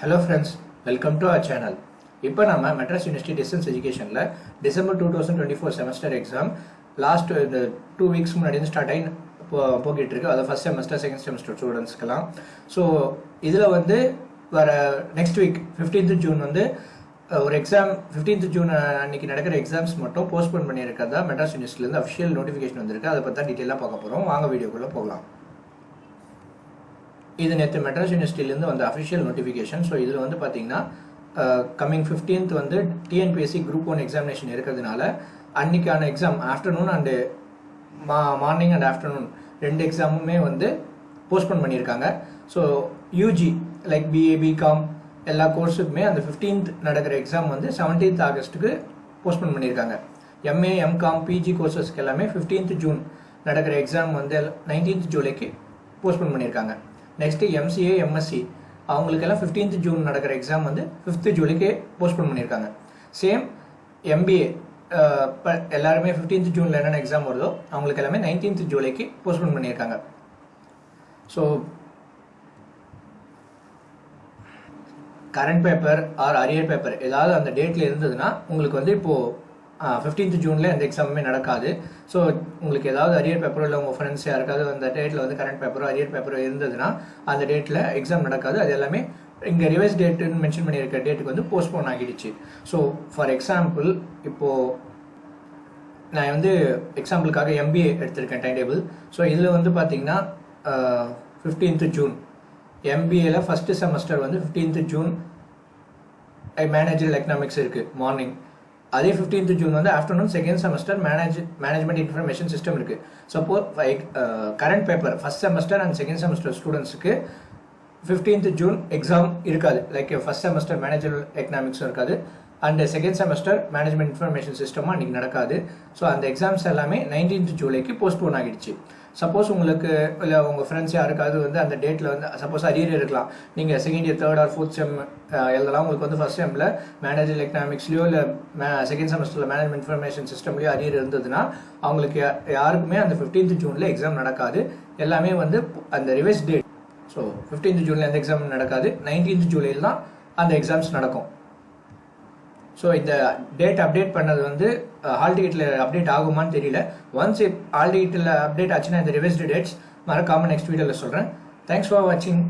Hello friends, welcome to our channel. இப்போ நம்ம Madras university distance எஜுகேஷனில் டிசம்பர் 2024 செமஸ்டர் எக்ஸாம் லாஸ்ட் இந்த 2 வீக்ஸ் முன்னாடி ஸ்டார்ட் ஆகி போகிட்டு இருக்கு. அது ஃபர்ஸ்ட் செமஸ்டர் செகண்ட் செமஸ்டர் ஸ்டூடெண்ட்ஸ்க்கெல்லாம். ஸோ இதில் வந்து வர நெக்ஸ்ட் வீக் 15th ஜூன் வந்து ஒரு எக்ஸாம் 15th ஜூன் அன்னைக்கு நடக்கிற எக்ஸாம்ஸ் மட்டும் போஸ்ட்போன் பண்ணியிருக்கிறதா மெட்ராஸ் யூனிவர்சிட்டிலேருந்து அஃபிஷியல் நோட்டிஃபிகேஷன் வந்திருக்கு. அதை பற்றி டீட்டெயிலாக பார்க்க போகிறோம். வாங்க வீடியோக்குள்ளே போகலாம். இது நேற்று மெட்ராஸ் யூனிவர்சிட்டிலேருந்து வந்த அஃபிஷியல் நோட்டிஃபிகேஷன். ஸோ இதில் வந்து பார்த்தீங்கன்னா கம்மிங் 15th வந்து டிஎன்பிஎஸ்சி குரூப் 1 எக்ஸாமினேஷன் இருக்கிறதுனால அன்னைக்கான exam afternoon and morning and afternoon 2 எக்ஸாமுமே வந்து போஸ்ட்போன் பண்ணியிருக்காங்க. So UG like BA BCom எல்லா கோர்ஸுக்குமே அந்த 15th நடக்கிற எக்ஸாம் வந்து 17th ஆகஸ்ட்டுக்கு போஸ்ட்போன் பண்ணியிருக்காங்க. எம்ஏ எம்காம் பிஜி கோர்சஸ்க்கு எல்லாமே 15th ஜூன் நடக்கிற எக்ஸாம் வந்து 19th ஜூலைக்கு போஸ்ட்போன் பண்ணியிருக்காங்க. நெக்ஸ்ட்டு எம்சிஏ எம்எஸ்சி அவங்களுக்கெல்லாம் 15th ஜூன் நடக்கிற எக்ஸாம் வந்து 5th ஜூலைக்கு போஸ்ட்போன் பண்ணியிருக்காங்க. சேம் எம்பிஏ எல்லாருமே 15th ஜூனில் என்னென்ன எக்ஸாம் வருதோ அவங்களுக்கு எல்லாமே 19th ஜூலைக்கு போஸ்ட்போன் பண்ணியிருக்காங்க. So current paper R arrear paper ஏதாவது அந்த டேட்டில் இருந்ததுன்னா உங்களுக்கு வந்து இப்போது 15th ஜூனில் எந்த எக்ஸாமுமே நடக்காது. ஸோ உங்களுக்கு ஏதாவது அரியர் பேப்பரோ இல்லை உங்கள் ஃப்ரெண்ட்ஸ் யாருக்காவது அந்த டேட்டில் வந்து கரண்ட் பேப்பரோ அரியர் பேப்பரோ இருந்ததுன்னா அந்த டேட்டில் எக்ஸாம் நடக்காது. அது எல்லாமே இங்கே ரிவைஸ் டேட்டுன்னு மென்ஷன் பண்ணியிருக்க டேட்டுக்கு வந்து போஸ்ட்போன் ஆகிடுச்சு. ஸோ ஃபார் எக்ஸாம்பிள் இப்போது நான் வந்து எக்ஸாம்பிளுக்காக எம்பிஏ எடுத்திருக்கேன் டைம் டேபிள். ஸோ இதில் வந்து பார்த்தீங்கன்னா 15th ஜூன் எம்பிஏல ஃபஸ்ட்டு செமஸ்டர் வந்து 15th ஜூன் மேனேஜரல் எக்கனாமிக்ஸ் இருக்குது மார்னிங். அதே 15th ஜூன் வந்து afternoon second semester management information system இருக்குது. Suppose current paper first semester and second semester ஸ்டூடெண்ட்ஸுக்கு 15th ஜூன் எக்ஸாம் இருக்காது. லைக் ஃபஸ்ட் செமஸ்டர் மேனேஜரல் எக்கனாமிக்ஸும் இருக்காது and second semester management information சிஸ்டமும் அன்றைக்கி நடக்காது. ஸோ அந்த எக்ஸாம்ஸ் எல்லாமே 19th ஜூலைக்கு போஸ்ட்போன் ஆகிடுச்சு. சப்போஸ் உங்களுக்கு இல்லை உங்கள் ஃப்ரெண்ட்ஸ் யாருக்காவது வந்து அந்த டேட்டில் வந்து சப்போஸ் அரியர் இருக்கலாம். நீங்கள் second year third or fourth sem எழுதலாம். உங்களுக்கு வந்து ஃபஸ்ட் செம்மில் மேனேஜர் எக்கனாமிக்ஸ்லையோ இல்லை செகண்ட் செமஸ்டரில் மேனேஜ்மெண்ட் இன்ஃபர்மேஷன் சிஸ்டம்லையோ அரியர் இருந்ததுன்னா அவங்களுக்கு யாருக்குமே அந்த 15th ஜூனில் எக்ஸாம் நடக்காது. எல்லாமே வந்து அந்த ரிவைஸ் டேட். ஸோ 15th ஜூனில் எந்த எக்ஸாம் நடக்காது. 19th ஜூலையில் தான் அந்த எக்ஸாம்ஸ் நடக்கும். ஸோ இந்த டேட் அப்டேட் பண்ணது வந்து ஹால் டிக்கெட்டில் அப்டேட் ஆகுமான்னு தெரியல. ஒன்ஸ் ஹால் டிக்கெட்டில் அப்டேட் ஆச்சுன்னா இந்த ரிவைஸ்டு டேட்ஸ் மறக்காமல் நெக்ஸ்ட் வீடியோவில் சொல்கிறேன். தேங்க்ஸ் ஃபார் வாட்சிங்.